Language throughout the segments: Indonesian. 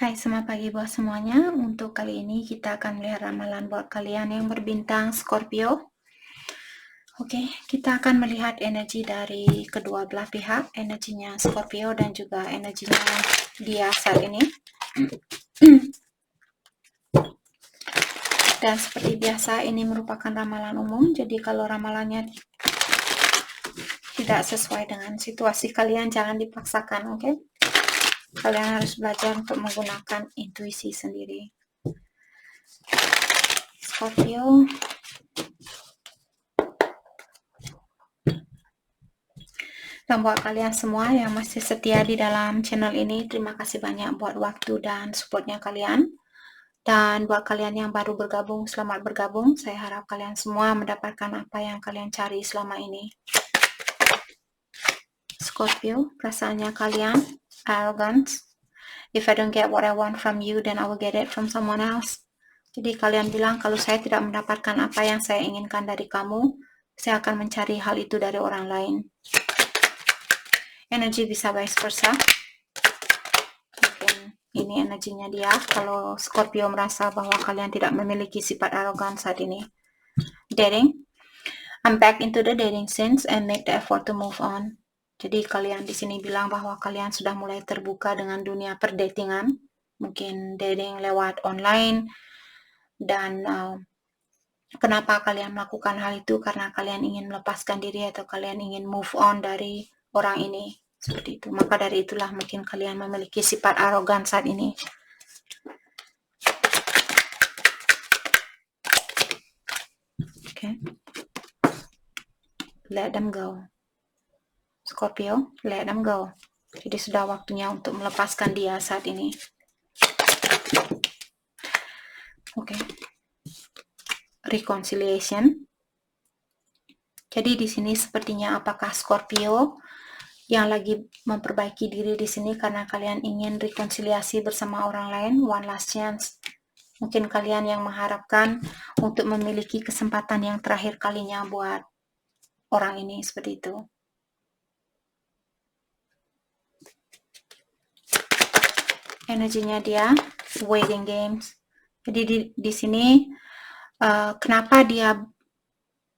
Hai, selamat pagi buat semuanya. Untuk kali ini kita akan melihat ramalan buat kalian yang berbintang Scorpio. Oke, kita akan melihat energi dari kedua belah pihak, energinya Scorpio dan juga energinya dia saat ini. Dan seperti biasa, ini merupakan ramalan umum. Jadi kalau ramalannya tidak sesuai dengan situasi kalian, jangan dipaksakan, oke? Kalian harus belajar untuk menggunakan intuisi sendiri. Scorpio. Dan buat kalian semua yang masih setia di dalam channel ini, terima kasih banyak buat waktu dan supportnya kalian. Dan buat kalian yang baru bergabung, selamat bergabung. Saya harap kalian semua mendapatkan apa yang kalian cari selama ini. Scorpio, perasaannya kalian, arrogance. If I don't get what I want from you, then I will get it from someone else. Jadi kalian bilang, kalau saya tidak mendapatkan apa yang saya inginkan dari kamu, saya akan mencari hal itu dari orang lain. Energi bisa vice versa. Mungkin ini energinya dia. Kalau Scorpio merasa bahwa kalian tidak memiliki sifat arogan saat ini. Dating. I'm back into the dating scene and make the effort to move on. Jadi kalian di sini bilang bahwa kalian sudah mulai terbuka dengan dunia perdatingan. Mungkin dating lewat online. Dan kenapa kalian melakukan hal itu? Karena kalian ingin melepaskan diri atau kalian ingin move on dari orang ini. Seperti itu. Maka dari itulah mungkin kalian memiliki sifat arogan saat ini. Okay. Let them go. Scorpio, let them go. Jadi sudah waktunya untuk melepaskan dia saat ini. Oke. Reconciliation. Jadi di sini sepertinya apakah Scorpio yang lagi memperbaiki diri di sini karena kalian ingin rekonsiliasi bersama orang lain, one last chance. Mungkin kalian yang mengharapkan untuk memiliki kesempatan yang terakhir kalinya buat orang ini, seperti itu. Energinya dia, waiting games. Jadi di sini kenapa dia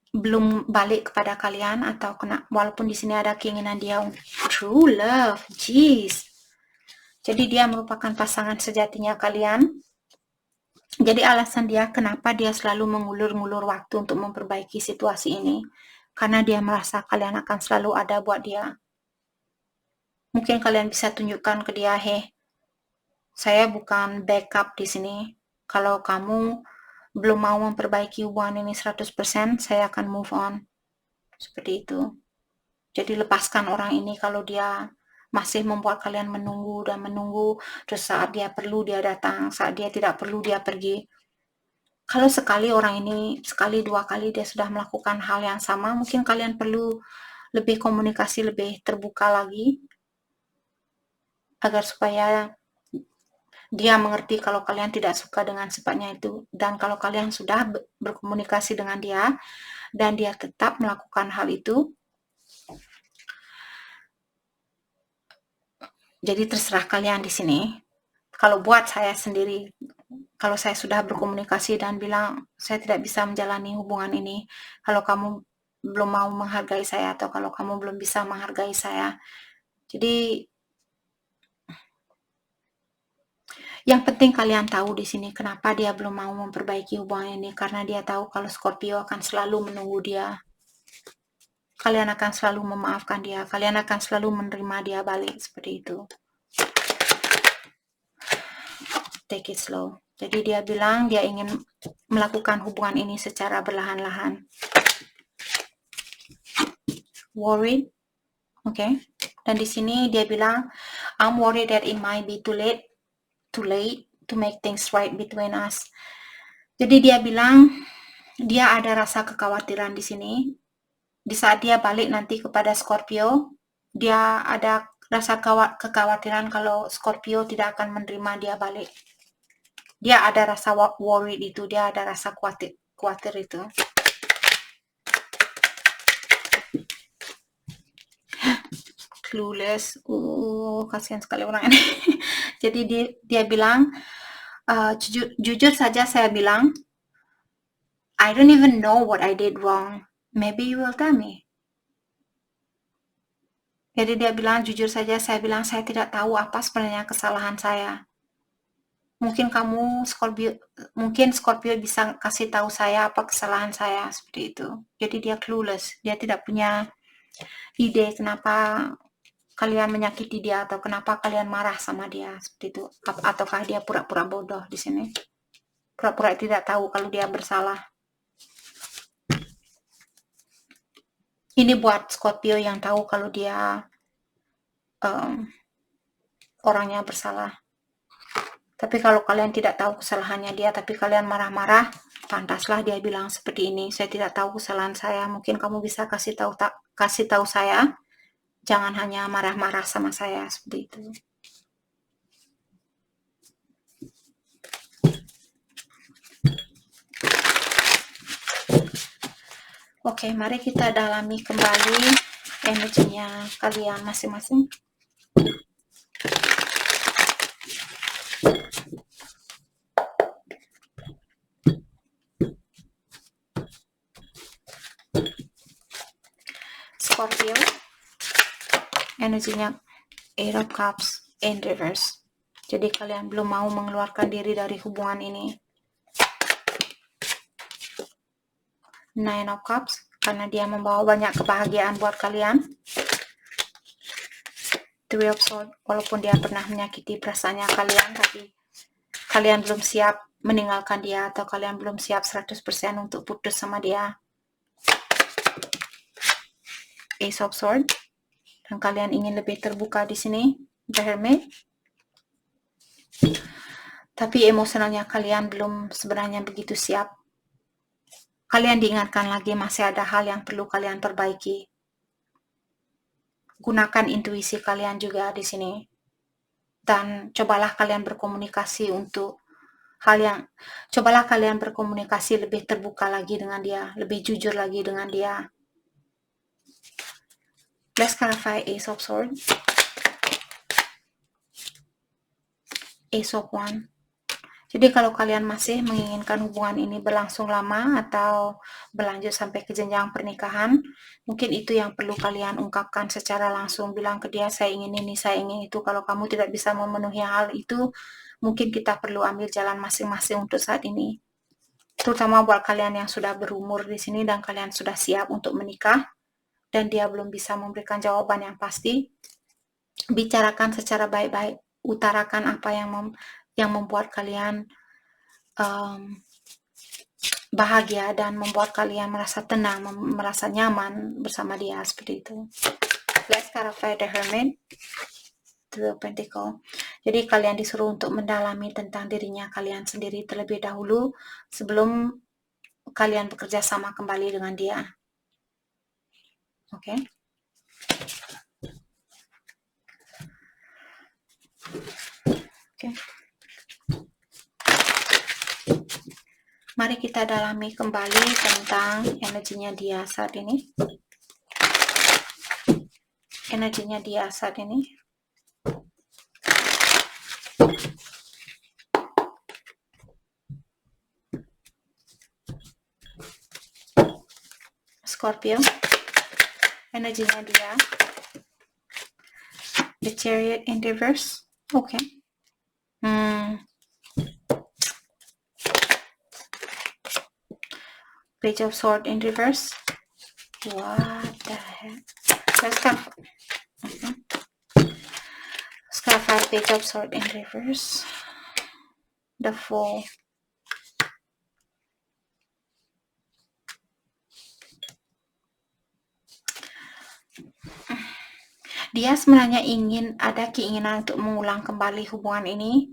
belum balik kepada kalian, atau walaupun di sini ada keinginan dia true love, jeez. Jadi dia merupakan pasangan sejatinya kalian. Jadi alasan dia kenapa dia selalu mengulur-ngulur waktu untuk memperbaiki situasi ini, karena dia merasa kalian akan selalu ada buat dia. Mungkin kalian bisa tunjukkan ke dia, hey, saya bukan backup di sini. Kalau kamu belum mau memperbaiki hubungan ini 100%, saya akan move on. Seperti itu. Jadi lepaskan orang ini kalau dia masih membuat kalian menunggu dan menunggu, terus saat dia perlu dia datang, saat dia tidak perlu dia pergi. Kalau sekali orang ini, sekali dua kali dia sudah melakukan hal yang sama, mungkin kalian perlu lebih komunikasi, lebih terbuka lagi, agar supaya dia mengerti kalau kalian tidak suka dengan sifatnya itu. Dan kalau kalian sudah berkomunikasi dengan dia, dan dia tetap melakukan hal itu, jadi terserah kalian di sini. Kalau buat saya sendiri, kalau saya sudah berkomunikasi dan bilang saya tidak bisa menjalani hubungan ini, kalau kamu belum mau menghargai saya, atau kalau kamu belum bisa menghargai saya. Jadi yang penting kalian tahu di sini kenapa dia belum mau memperbaiki hubungan ini, karena dia tahu kalau Scorpio akan selalu menunggu dia. Kalian akan selalu memaafkan dia, kalian akan selalu menerima dia balik, seperti itu. Take it slow. Jadi dia bilang dia ingin melakukan hubungan ini secara perlahan-lahan. Worried, oke. Dan di sini dia bilang, I'm worried that it might be too late to make things right between us. Jadi dia bilang dia ada rasa kekhawatiran di sini. Di saat dia balik nanti kepada Scorpio, dia ada rasa kekhawatiran kalau Scorpio tidak akan menerima dia balik. Dia ada rasa worried itu, dia ada rasa khawatir itu. Clueless, kasihan sekali orang ini. Jadi dia bilang, jujur saja saya bilang, I don't even know what I did wrong. Maybe you will tell me. Jadi dia bilang, jujur saja saya bilang, saya tidak tahu apa sebenarnya kesalahan saya. Mungkin Scorpio bisa kasih tahu saya apa kesalahan saya, seperti itu. Jadi dia clueless, dia tidak punya ide kenapa kalian menyakiti dia atau kenapa kalian marah sama dia, seperti itu. Ataukah dia pura-pura bodoh di sini, pura-pura tidak tahu kalau dia bersalah. Ini buat Scorpio yang tahu kalau dia orangnya bersalah. Tapi kalau kalian tidak tahu kesalahannya dia, tapi kalian marah-marah, pantaslah dia bilang seperti ini. Saya tidak tahu kesalahan saya. Mungkin kamu bisa kasih tahu saya. Jangan hanya marah-marah sama saya seperti itu. Oke, mari kita dalami kembali energinya kalian masing-masing. Scorpio, energinya Eight of Cups in reverse. Jadi kalian belum mau mengeluarkan diri dari hubungan ini. Nine of Cups, karena dia membawa banyak kebahagiaan buat kalian. Three of Swords, walaupun dia pernah menyakiti perasaannya kalian, tapi kalian belum siap meninggalkan dia, atau kalian belum siap 100% untuk putus sama dia. Ace of Swords, dan kalian ingin lebih terbuka di sini. The Hermit, tapi emosionalnya kalian belum sebenarnya begitu siap. Kalian diingatkan lagi masih ada hal yang perlu kalian perbaiki. Gunakan intuisi kalian juga di sini. Dan cobalah kalian berkomunikasi untuk cobalah kalian berkomunikasi lebih terbuka lagi dengan dia, lebih jujur lagi dengan dia. Let's clarify Ace of Swords. Ace of Wands. Jadi kalau kalian masih menginginkan hubungan ini berlangsung lama atau berlanjut sampai ke jenjang pernikahan, mungkin itu yang perlu kalian ungkapkan secara langsung. Bilang ke dia, saya ingin ini, saya ingin itu. Kalau kamu tidak bisa memenuhi hal itu, mungkin kita perlu ambil jalan masing-masing untuk saat ini. Terutama buat kalian yang sudah berumur di sini dan kalian sudah siap untuk menikah, dan dia belum bisa memberikan jawaban yang pasti. Bicarakan secara baik-baik. Utarakan apa yang membuat kalian bahagia dan membuat kalian merasa tenang, merasa nyaman bersama dia, seperti itu. Let's clarify the Hermit, Three of Pentacles. Jadi kalian disuruh untuk mendalami tentang dirinya kalian sendiri terlebih dahulu sebelum kalian bekerja sama kembali dengan dia. Oke. Oke. Mari kita dalami kembali tentang energinya dia saat ini. Energinya dia saat ini. Scorpio, energinya dia. The Chariot in reverse. Okay. Page of Swords in reverse. What the heck? Let's clarify Page of Swords in reverse. The Fool. Dia sebenarnya ada keinginan untuk mengulang kembali hubungan ini.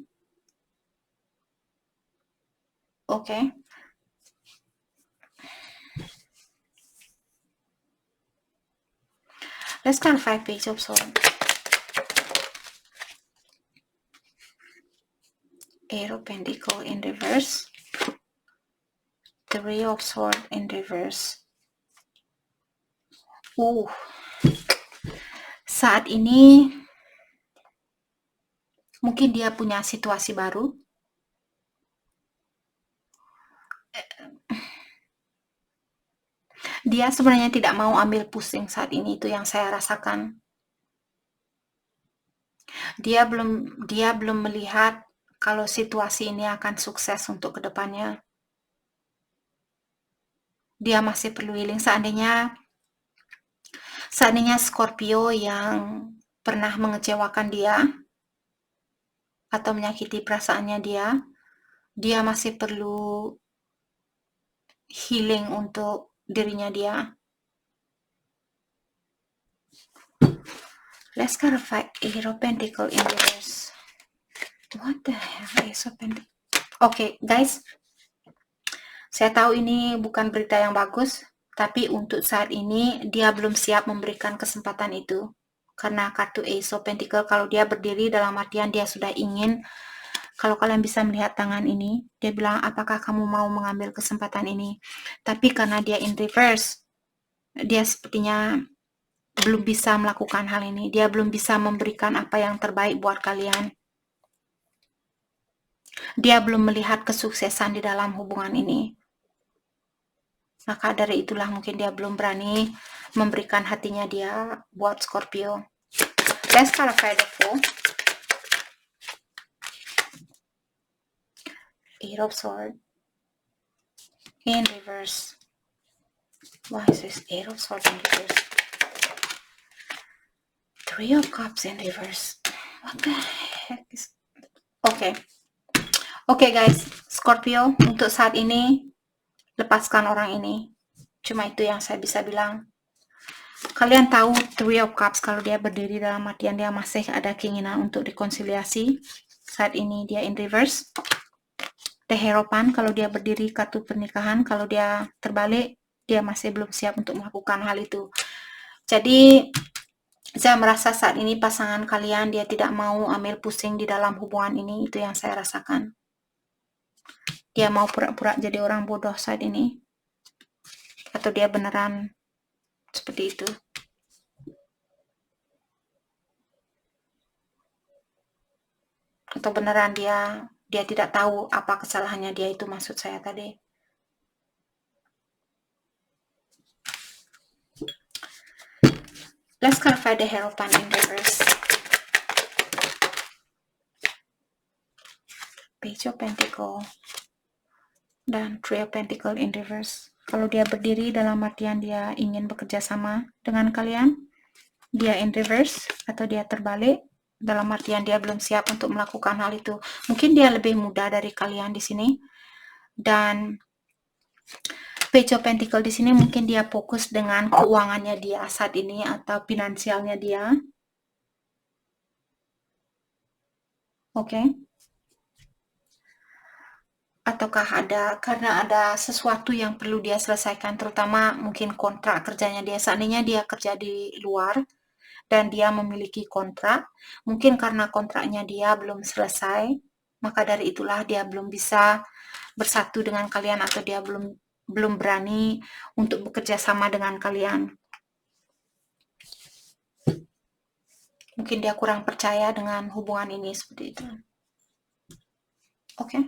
Oke. Let's clarify Page of Swords. Eight of Pentacles in reverse. Three of Swords in reverse. Saat ini Mungkin dia punya situasi baru. Dia sebenarnya tidak mau ambil pusing saat ini, itu yang saya rasakan. Dia belum melihat kalau situasi ini akan sukses untuk kedepannya. Dia masih perlu healing. Seandainya Scorpio yang pernah mengecewakan dia atau menyakiti perasaannya dia masih perlu healing untuk dirinya dia. Let's clarify Hero Pentacle in reverse. What the hell, Ace of Pentacle? Oke, guys. Saya tahu ini bukan berita yang bagus, tapi untuk saat ini dia belum siap memberikan kesempatan itu. Karena kartu Ace of Pentacle, kalau dia berdiri dalam artian dia sudah ingin, kalau kalian bisa melihat tangan ini, dia bilang, apakah kamu mau mengambil kesempatan ini? Tapi karena dia in reverse, dia sepertinya belum bisa melakukan hal ini. Dia belum bisa memberikan apa yang terbaik buat kalian. Dia belum melihat kesuksesan di dalam hubungan ini. Maka dari itulah mungkin dia belum berani memberikan hatinya dia buat Scorpio. Let's clarify the fool. Eight of Swords in reverse. Why is this Eight of Swords in reverse? Three of Cups in reverse. What the heck is... Okay guys, Scorpio, untuk saat ini lepaskan orang ini. Cuma itu yang saya bisa bilang. Kalian tahu Three of Cups kalau dia berdiri dalam artian dia masih ada keinginan untuk rekonsiliasi. Saat ini dia in reverse. The Hierophant kalau dia berdiri kartu pernikahan, kalau dia terbalik dia masih belum siap untuk melakukan hal itu. Jadi saya merasa saat ini pasangan kalian dia tidak mau ambil pusing di dalam hubungan ini, itu yang saya rasakan. Dia mau pura-pura jadi orang bodoh saat ini. Atau dia beneran seperti itu. Atau beneran dia tidak tahu apa kesalahannya dia itu, maksud saya tadi. Let's clarify the Hierophant in reverse. Page of Pentacle dan Three of Pentacle in reverse. Kalau dia berdiri dalam artian dia ingin bekerja sama dengan kalian, dia in reverse atau dia terbalik dalam artian dia belum siap untuk melakukan hal itu. Mungkin dia lebih muda dari kalian di sini. Dan Page of Pentacle di sini mungkin dia fokus dengan keuangannya dia saat ini atau finansialnya dia. Oke. Ataukah karena ada sesuatu yang perlu dia selesaikan, terutama mungkin kontrak kerjanya dia. Seandainya dia kerja di luar dan dia memiliki kontrak, mungkin karena kontraknya dia belum selesai, maka dari itulah dia belum bisa bersatu dengan kalian atau dia belum berani untuk bekerja sama dengan kalian. Mungkin dia kurang percaya dengan hubungan ini seperti itu. Oke.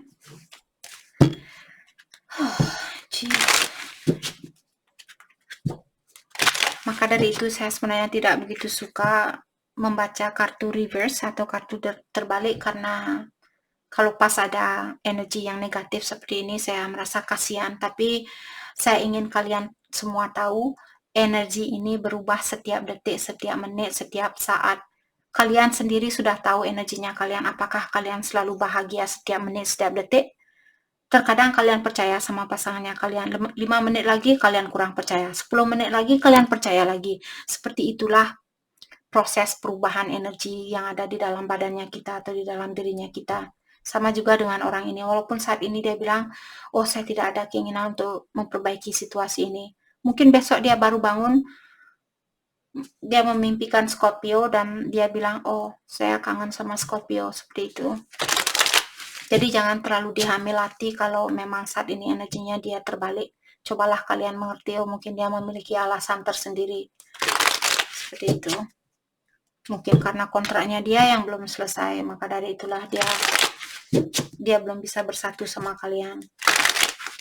Maka dari itu saya sebenarnya tidak begitu suka membaca kartu reverse atau kartu terbalik, karena kalau pas ada energi yang negatif seperti ini saya merasa kasihan. Tapi saya ingin kalian semua tahu energi ini berubah setiap detik, setiap menit, setiap saat. Kalian sendiri sudah tahu energinya kalian, apakah kalian selalu bahagia setiap menit, setiap detik. Terkadang kalian percaya sama pasangannya kalian, 5 menit lagi kalian kurang percaya, 10 menit lagi kalian percaya lagi. Seperti itulah proses perubahan energi yang ada di dalam badannya kita atau di dalam dirinya kita. Sama juga dengan orang ini, walaupun saat ini dia bilang, oh saya tidak ada keinginan untuk memperbaiki situasi ini. Mungkin besok dia baru bangun, dia memimpikan Scorpio dan dia bilang, oh saya kangen sama Scorpio, seperti itu. Jadi jangan terlalu diambil hati kalau memang saat ini energinya dia terbalik. Cobalah kalian mengerti, oh mungkin dia memiliki alasan tersendiri. Seperti itu. Mungkin karena kontraknya dia yang belum selesai, maka dari itulah dia belum bisa bersatu sama kalian.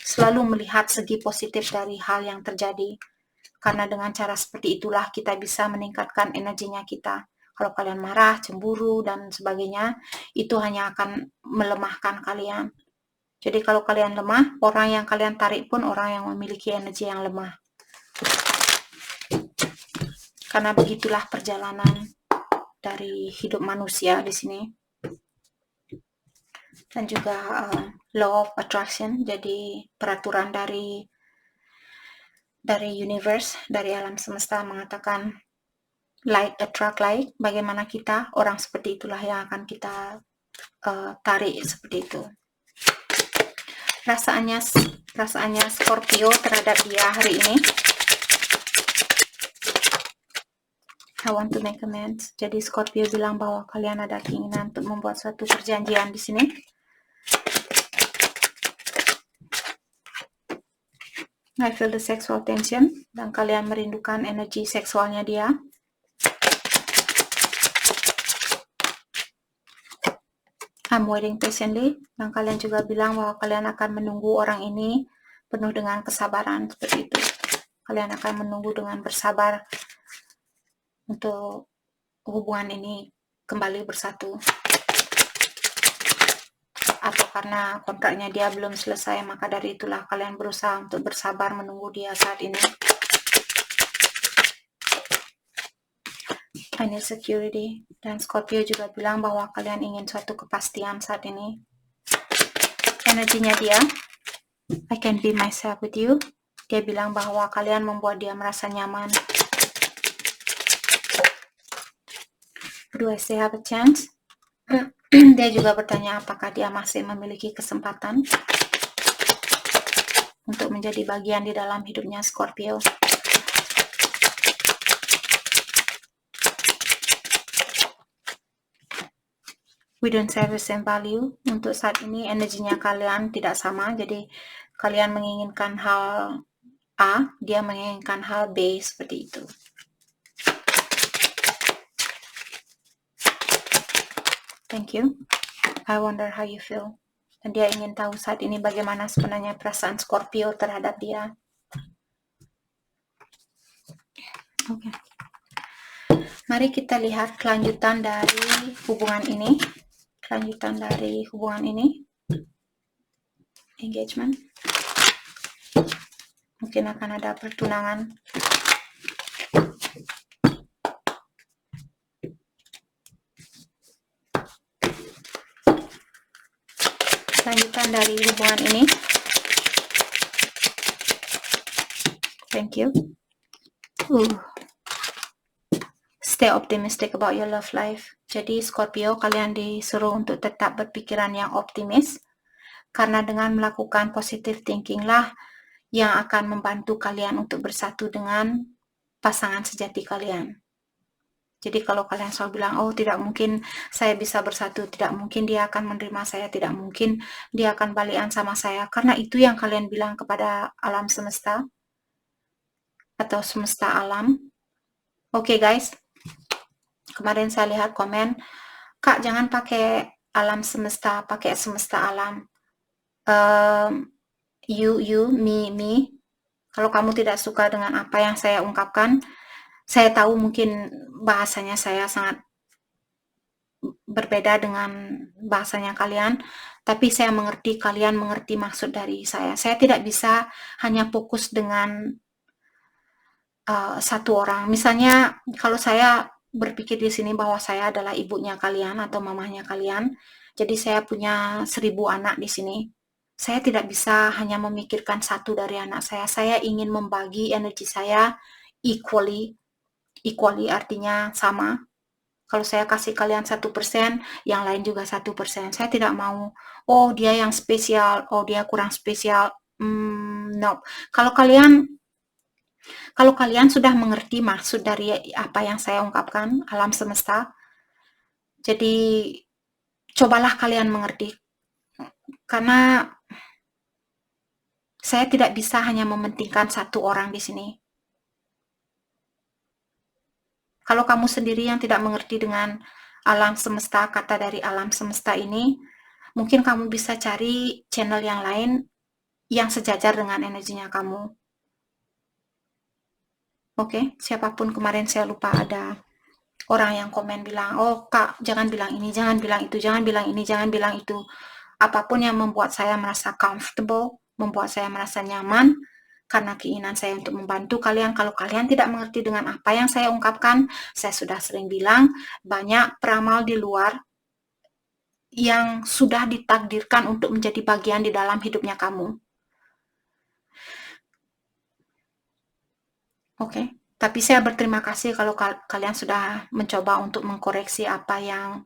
Selalu melihat segi positif dari hal yang terjadi. Karena dengan cara seperti itulah kita bisa meningkatkan energinya kita. Kalau kalian marah, cemburu, dan sebagainya, itu hanya akan melemahkan kalian. Jadi kalau kalian lemah, orang yang kalian tarik pun orang yang memiliki energi yang lemah. Karena begitulah perjalanan dari hidup manusia di sini. Dan juga law of attraction, jadi peraturan dari universe, dari alam semesta mengatakan like attract like. Bagaimana kita, orang seperti itulah yang akan kita tarik seperti itu. Perasaannya Scorpio terhadap dia hari ini. I want to make amends. Jadi Scorpio bilang bahwa kalian ada keinginan untuk membuat suatu perjanjian di sini. I feel the sexual tension, dan kalian merindukan energi seksualnya dia. I'm waiting patiently, dan kalian juga bilang bahwa kalian akan menunggu orang ini penuh dengan kesabaran seperti itu. Kalian akan menunggu dengan bersabar untuk hubungan ini kembali bersatu. Atau karena kontraknya dia belum selesai, maka dari itulah kalian berusaha untuk bersabar menunggu dia saat ini. I need security. Dan Scorpio juga bilang bahwa kalian ingin suatu kepastian saat ini. Energinya dia, I can be myself with you. Dia bilang bahwa kalian membuat dia merasa nyaman. Do I still have a chance? Dia juga bertanya apakah dia masih memiliki kesempatan untuk menjadi bagian di dalam hidupnya Scorpio. We don't share the same value. Untuk saat ini energinya kalian tidak sama, jadi kalian menginginkan hal A, dia menginginkan hal B, seperti itu. Thank you. I wonder how you feel. Dan dia ingin tahu saat ini bagaimana sebenarnya perasaan Scorpio terhadap dia. Oke. Mari kita lihat kelanjutan dari hubungan ini. Engagement. Mungkin akan ada pertunangan. Lanjutan dari hubungan ini. Thank you. Stay optimistic about your love life. Jadi Scorpio, kalian disuruh untuk tetap berpikiran yang optimis. Karena dengan melakukan positive thinking lah yang akan membantu kalian untuk bersatu dengan pasangan sejati kalian. Jadi kalau kalian selalu bilang, oh tidak mungkin saya bisa bersatu, tidak mungkin dia akan menerima saya, tidak mungkin dia akan balikan sama saya, karena itu yang kalian bilang kepada alam semesta atau semesta alam. Oke, guys, kemarin saya lihat komen, Kak jangan pakai alam semesta, pakai semesta alam. You, me. Kalau kamu tidak suka dengan apa yang saya ungkapkan, saya tahu mungkin bahasanya saya sangat berbeda dengan bahasanya kalian, tapi saya mengerti kalian mengerti maksud dari saya. Saya tidak bisa hanya fokus dengan satu orang. Misalnya kalau saya berpikir di sini bahwa saya adalah ibunya kalian atau mamahnya kalian, jadi saya punya 1000 anak di sini. Saya tidak bisa hanya memikirkan satu dari anak saya. Saya ingin membagi energi saya equally artinya sama. Kalau saya kasih kalian 1%, yang lain juga 1%. Saya tidak mau, oh dia yang spesial, oh dia kurang spesial. No. Kalau kalian sudah mengerti maksud dari apa yang saya ungkapkan, alam semesta, jadi cobalah kalian mengerti. Karena saya tidak bisa hanya mementingkan satu orang di sini. Kalau kamu sendiri yang tidak mengerti dengan alam semesta, kata dari alam semesta ini, mungkin kamu bisa cari channel yang lain yang sejajar dengan energinya kamu. Oke, siapapun kemarin saya lupa ada orang yang komen bilang, oh Kak, jangan bilang ini, jangan bilang itu, jangan bilang ini, jangan bilang itu. Apapun yang membuat saya merasa comfortable, membuat saya merasa nyaman, karena keinginan saya untuk membantu kalian. Kalau kalian tidak mengerti dengan apa yang saya ungkapkan, saya sudah sering bilang, banyak peramal di luar yang sudah ditakdirkan untuk menjadi bagian di dalam hidupnya kamu. Oke, tapi saya berterima kasih kalau kalian sudah mencoba untuk mengkoreksi apa yang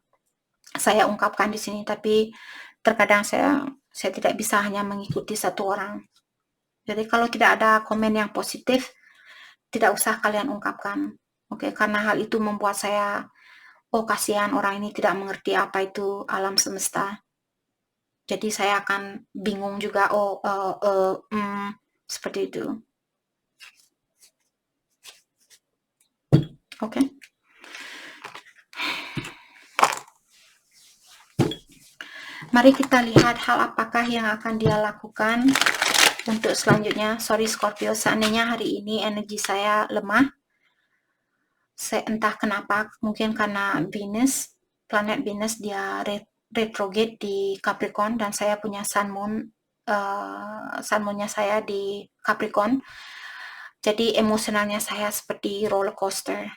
saya ungkapkan di sini, tapi terkadang saya tidak bisa hanya mengikuti satu orang. Jadi kalau tidak ada komen yang positif, tidak usah kalian ungkapkan. Oke, karena hal itu membuat saya, oh kasihan orang ini tidak mengerti apa itu alam semesta. Jadi saya akan bingung juga, seperti itu. Oke. Mari kita lihat hal apakah yang akan dia lakukan untuk selanjutnya. Sorry Scorpio, seandainya hari ini energi saya lemah, saya entah kenapa, mungkin karena Venus, planet Venus dia retrograde di Capricorn dan saya punya Sun Moon-nya saya di Capricorn. Jadi emosionalnya saya seperti roller coaster.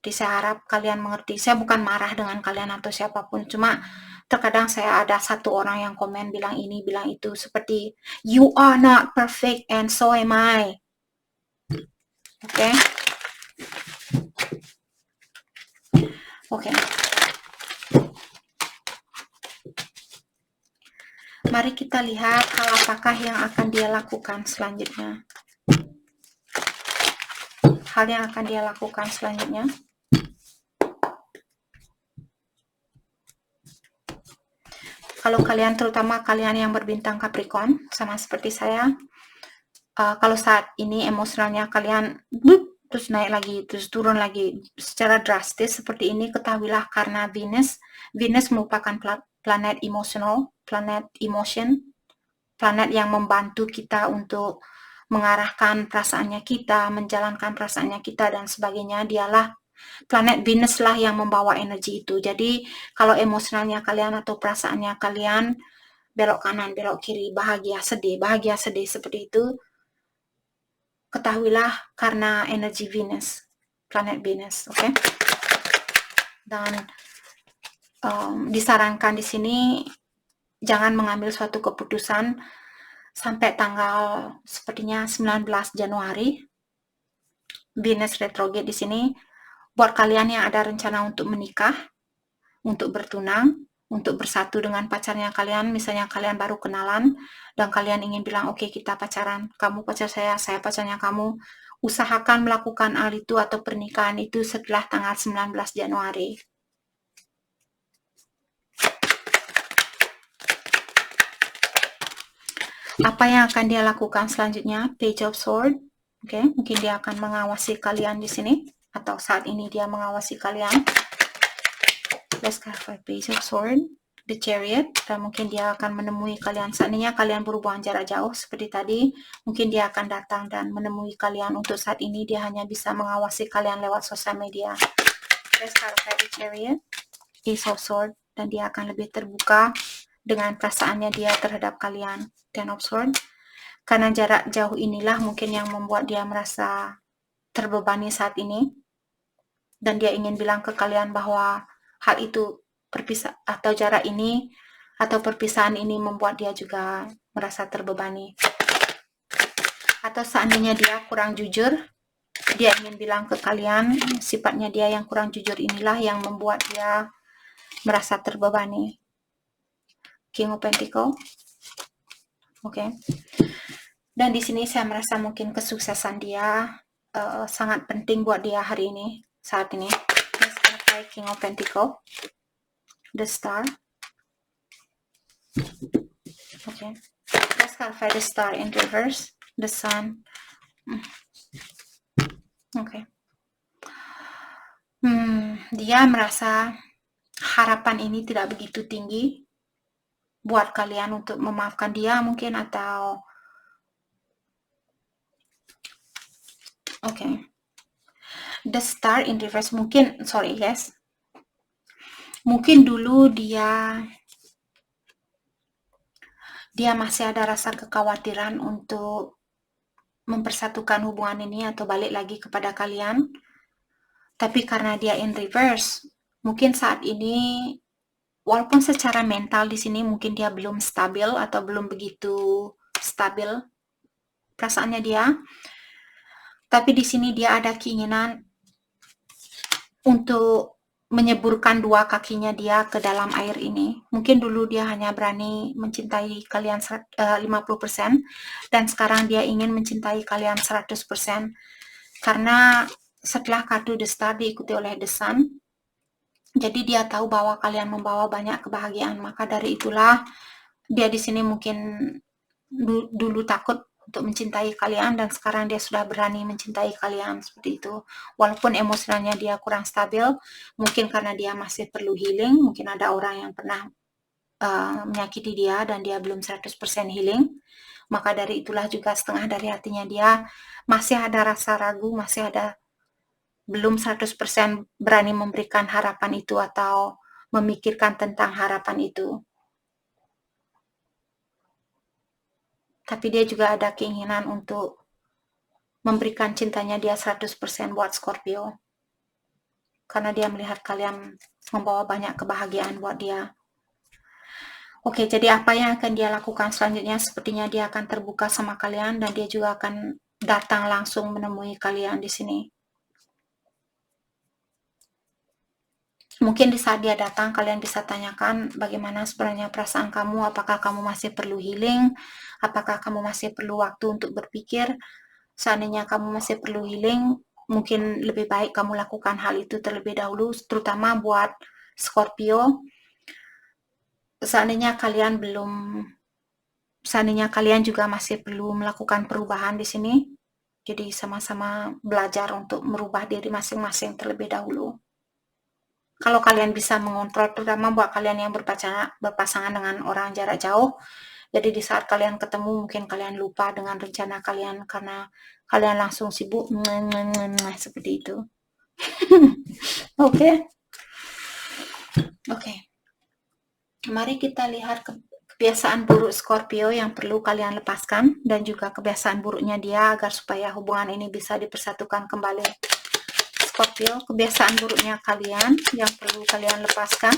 Jadi saya harap kalian mengerti. Saya bukan marah dengan kalian atau siapapun, cuma terkadang saya ada satu orang yang komen bilang ini, bilang itu, seperti you are not perfect and so am I. Oke. Oke. Mari kita lihat hal apakah yang akan dia lakukan selanjutnya. Hal yang akan dia lakukan selanjutnya. Kalau kalian, terutama kalian yang berbintang Capricorn, sama seperti saya, kalau saat ini emosionalnya kalian terus naik lagi, terus turun lagi secara drastis seperti ini, ketahuilah karena Venus merupakan planet emosional, planet emotion, planet yang membantu kita untuk mengarahkan perasaannya kita, menjalankan perasaannya kita dan sebagainya. Dialah planet Venus lah yang membawa energi itu. Jadi kalau emosionalnya kalian atau perasaannya kalian belok kanan, belok kiri, bahagia, sedih seperti itu, ketahuilah karena energi Venus, planet Venus, oke? Dan disarankan di sini jangan mengambil suatu keputusan sampai tanggal sepertinya 19 Januari. Venus retrograde di sini. Buat kalian yang ada rencana untuk menikah, untuk bertunang, untuk bersatu dengan pacarnya kalian, misalnya kalian baru kenalan dan kalian ingin bilang, oke, kita pacaran, kamu pacar saya pacarnya kamu, usahakan melakukan hal itu atau pernikahan itu setelah tanggal 19 Januari. Apa yang akan dia lakukan selanjutnya? Page of Swords. Oke, mungkin dia akan mengawasi kalian di sini, atau saat ini dia mengawasi kalian. Let's clarify. Page of Swords, the Chariot, dan mungkin dia akan menemui kalian. Seandainya kalian berhubungan jarak jauh seperti tadi, mungkin dia akan datang dan menemui kalian. Untuk saat ini dia hanya bisa mengawasi kalian lewat sosial media. Let's clarify the Chariot, Ace of Swords, dan dia akan lebih terbuka dengan perasaannya dia terhadap kalian. Ten of Swords, karena jarak jauh inilah mungkin yang membuat dia merasa terbebani saat ini, dan dia ingin bilang ke kalian bahwa hal itu atau jarak ini atau perpisahan ini membuat dia juga merasa terbebani. Atau seandainya dia kurang jujur, dia ingin bilang ke kalian sifatnya dia yang kurang jujur inilah yang membuat dia merasa terbebani. King of Pentacles. Oke. Dan di sini saya merasa mungkin kesuksesan dia sangat penting buat dia hari ini, saat ini. Let's clarify King of Pentacles, the Star. Okay. Let's clarify the Star in reverse, the Sun. Okay. dia merasa harapan ini tidak begitu tinggi buat kalian untuk memaafkan dia mungkin, atau oke. The Star in reverse, mungkin, sorry guys, mungkin dulu dia masih ada rasa kekhawatiran untuk mempersatukan hubungan ini atau balik lagi kepada kalian. Tapi karena dia in reverse, mungkin saat ini walaupun secara mental di sini mungkin dia belum stabil atau belum begitu stabil perasaannya dia, tapi di sini dia ada keinginan untuk menyeburkan dua kakinya dia ke dalam air ini. Mungkin dulu dia hanya berani mencintai kalian 50%, dan sekarang dia ingin mencintai kalian 100%. Karena setelah kartu The Star diikuti oleh The Sun, jadi dia tahu bahwa kalian membawa banyak kebahagiaan. Maka dari itulah dia di sini mungkin dulu takut untuk mencintai kalian, dan sekarang dia sudah berani mencintai kalian seperti itu. Walaupun emosionalnya dia kurang stabil, mungkin karena dia masih perlu healing, mungkin ada orang yang pernah menyakiti dia dan dia belum 100% healing. Maka dari itulah juga setengah dari hatinya dia masih ada rasa ragu, masih ada belum 100% berani memberikan harapan itu atau memikirkan tentang harapan itu. Tapi dia juga ada keinginan untuk memberikan cintanya dia 100% buat Scorpio. Karena dia melihat kalian membawa banyak kebahagiaan buat dia. Oke, jadi apa yang akan dia lakukan selanjutnya? Sepertinya dia akan terbuka sama kalian dan dia juga akan datang langsung menemui kalian di sini. Mungkin di saat dia datang, kalian bisa tanyakan bagaimana sebenarnya perasaan kamu, apakah kamu masih perlu healing, apakah kamu masih perlu waktu untuk berpikir. Seandainya kamu masih perlu healing, mungkin lebih baik kamu lakukan hal itu terlebih dahulu, terutama buat Scorpio. Seandainya kalian juga masih perlu melakukan perubahan di sini, jadi sama-sama belajar untuk merubah diri masing-masing terlebih dahulu. Kalau kalian bisa mengontrol, terutama buat kalian yang berpasangan dengan orang jarak jauh, jadi di saat kalian ketemu mungkin kalian lupa dengan rencana kalian karena kalian langsung sibuk seperti itu. Oke. Mari kita lihat kebiasaan buruk Scorpio yang perlu kalian lepaskan, dan juga kebiasaan buruknya dia agar supaya hubungan ini bisa dipersatukan kembali. Scorpio, kebiasaan buruknya kalian yang perlu kalian lepaskan.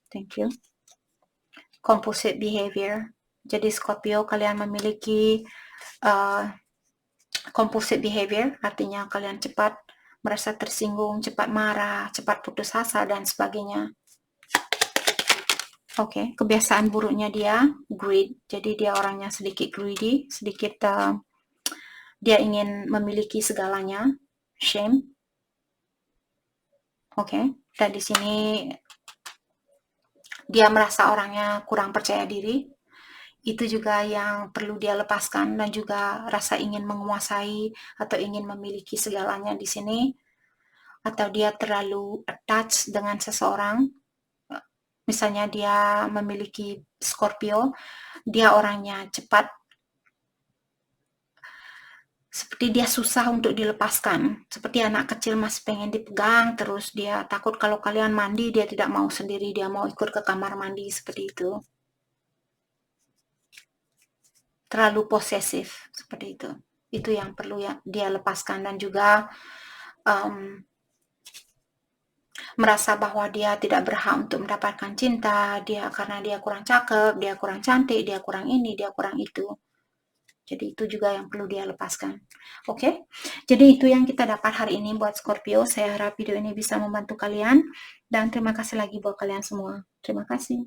Thank you. Compulsive behavior. Jadi Scorpio, kalian memiliki compulsive behavior, artinya kalian cepat merasa tersinggung, cepat marah, cepat putus asa, dan sebagainya. Oke, kebiasaan buruknya dia greed. Jadi dia orangnya sedikit greedy, sedikit dia ingin memiliki segalanya. Shame. Oke, dan di sini dia merasa orangnya kurang percaya diri. Itu juga yang perlu dia lepaskan, dan juga rasa ingin menguasai atau ingin memiliki segalanya di sini. Atau dia terlalu attached dengan seseorang. Misalnya dia memiliki Scorpio, dia orangnya cepat, seperti dia susah untuk dilepaskan, seperti anak kecil masih pengen dipegang, terus dia takut kalau kalian mandi, dia tidak mau sendiri, dia mau ikut ke kamar mandi, seperti itu. Terlalu posesif, seperti itu. Itu yang perlu dia lepaskan, dan juga merasa bahwa dia tidak berhak untuk mendapatkan cinta, karena dia kurang cakep, dia kurang cantik, dia kurang ini, dia kurang itu. Jadi itu juga yang perlu dia lepaskan. Oke, jadi itu yang kita dapat hari ini buat Scorpio. Saya harap video ini bisa membantu kalian, dan terima kasih lagi buat kalian semua. Terima kasih.